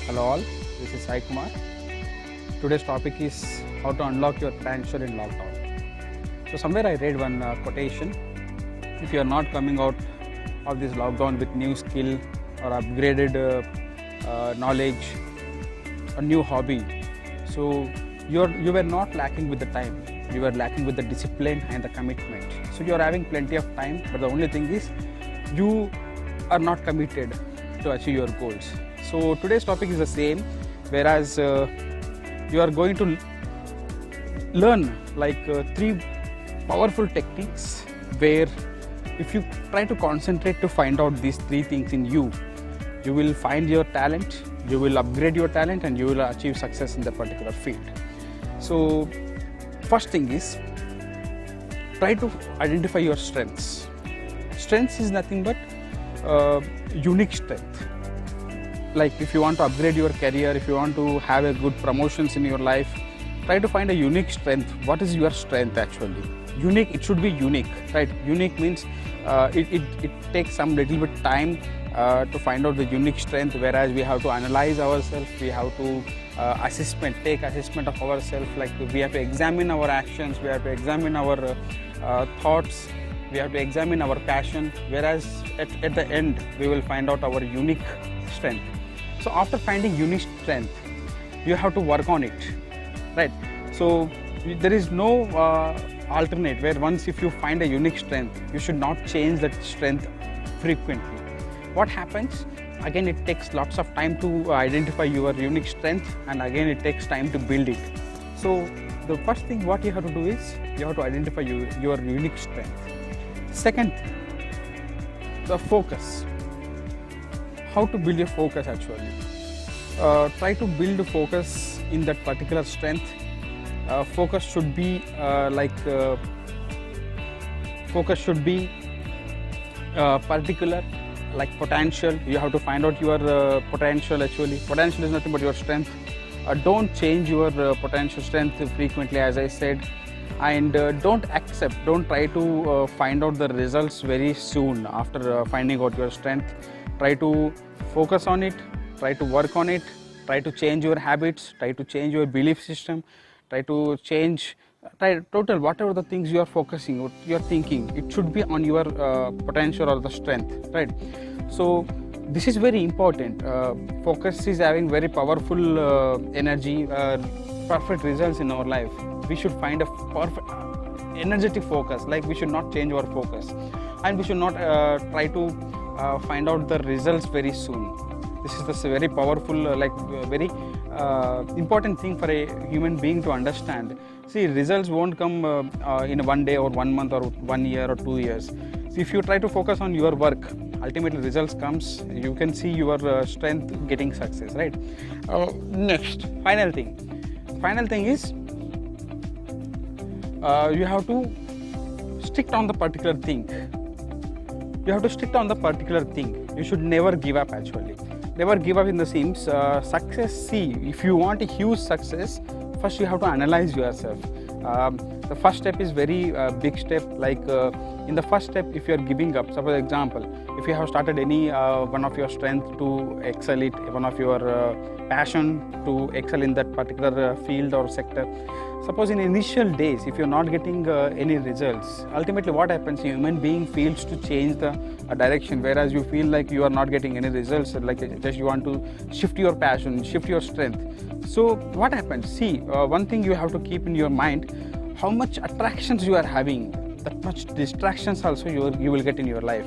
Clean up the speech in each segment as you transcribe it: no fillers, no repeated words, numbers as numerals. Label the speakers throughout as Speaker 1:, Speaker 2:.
Speaker 1: Hello all, this is Sai Kumar. Today's topic is how to unlock your potential in lockdown. So somewhere I read one quotation. If you are not coming out of this lockdown with new skill or upgraded knowledge, a new hobby, so you were not lacking with the time. You were lacking with the discipline and the commitment. So you are having plenty of time, but the only thing is you are not committed to achieve your goals. So today's topic is the same, whereas you are going to learn like three powerful techniques where if you try to concentrate to find out these three things in you, you will find your talent, you will upgrade your talent, and you will achieve success in that particular field. So first thing is, try to identify your strengths. Strengths is nothing but unique strength. Like if you want to upgrade your career, if you want to have a good promotions in your life, try to find a unique strength. What is your strength actually? Unique, it should be unique, right? Unique means it takes some little bit time to find out the unique strength, whereas we have to analyze ourselves, we have to take assessment of ourselves, like we have to examine our actions, we have to examine our thoughts, we have to examine our passion, whereas at the end we will find out our unique strength. So after finding unique strength, you have to work on it, right? So there is no alternate where once if you find a unique strength, you should not change that strength frequently. What happens? Again, it takes lots of time to identify your unique strength, and again it takes time to build it. So the first thing what you have to do is you have to identify your unique strength. Second, the focus. How to build your focus actually? Try to build a focus in that particular strength. Focus should be particular, like potential. You have to find out your potential actually. Potential is nothing but your strength. Don't change your potential strength frequently, as I said, and don't try to find out the results very soon after finding out your strength. Try to focus on it, try to work on it, try to change your habits, try to change your belief system, try total whatever the things you are focusing, you are thinking, it should be on your potential or the strength, right? So this is very important. Focus is having very powerful energy, perfect results in our life. We should find a perfect energetic focus, like we should not change our focus, and we should not try to find out the results very soon. This is the very powerful, very important thing for a human being to understand. See, results won't come in 1 day or 1 month or 1 year or 2 years. So if you try to focus on your work, ultimately results comes. You can see your strength getting success, right? Next, final thing is you have to stick on the particular thing. You should never give up actually. Never give up in the sense success. See, if you want a huge success, first you have to analyze yourself. The first step is very big step. Like in the first step, if you are giving up, suppose example, if you have started any one of your strength to excel it, one of your passion to excel in that particular field or sector. Suppose in initial days, if you're not getting any results, ultimately what happens, a human being feels to change the direction, whereas you feel like you are not getting any results, like just you want to shift your passion, shift your strength. So what happens? See, one thing you have to keep in your mind, how much attractions you are having, that much distractions also you will get in your life.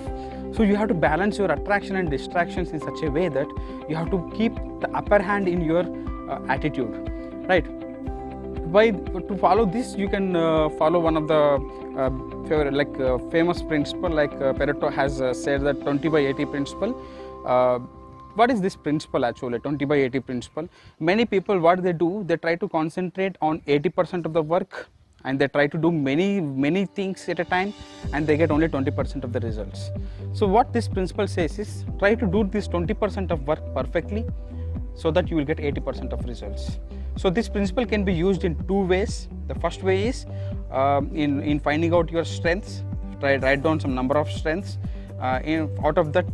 Speaker 1: So you have to balance your attraction and distractions in such a way that you have to keep the upper hand in your attitude, right? To follow this, you can follow one of the famous principle, like Pareto has said that 20/80 principle. What is this principle actually, 20/80 principle? Many people, what they do, they try to concentrate on 80% of the work, and they try to do many things at a time, and they get only 20% of the results. So what this principle says is, try to do this 20% of work perfectly, so that you will get 80% of results. So this principle can be used in two ways. The first way is in finding out your strengths. Write down some number of strengths. Out of that,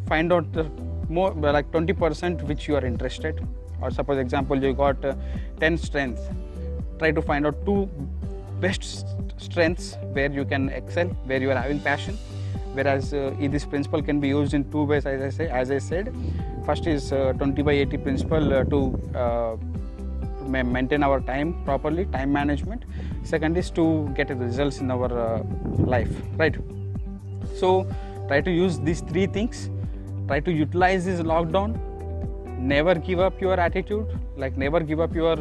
Speaker 1: find out the more like 20% which you are interested. or suppose example you got 10 strengths, try to find out 2 best strengths where you can excel, where you are having passion. Whereas this principle can be used in 2 ways, as I said. First is 20/80 principle to maintain our time properly, time management. Second is to get results in our life, right? So try to use these 3 things. Try to utilize this lockdown. Never give up your attitude, like never give up your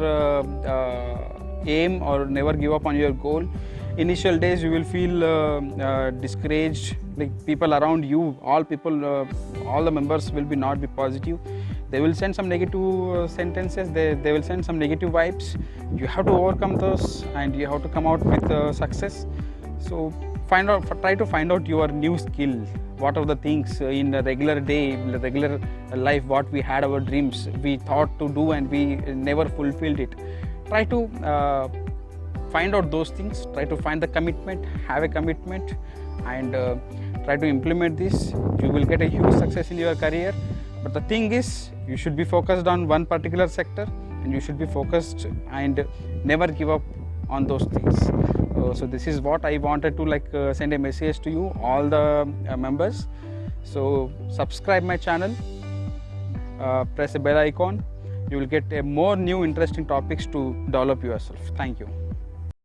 Speaker 1: aim, or never give up on your goal. Initial days you will feel discouraged, like people around you, all the members will not be positive. They will send some negative sentences, they will send some negative vibes. You have to overcome those and you have to come out with success. So try to find out your new skill. What are the things in a regular day, in the regular life, what we had our dreams, we thought to do and we never fulfilled it. Try to find out those things, try to find the commitment, have a commitment, and try to implement this. You will get a huge success in your career. But the thing is, you should be focused on one particular sector, and you should be focused and never give up on those things. So this is what I wanted to send a message to you, all the members. So subscribe my channel, press the bell icon. You will get more new interesting topics to develop yourself. Thank you.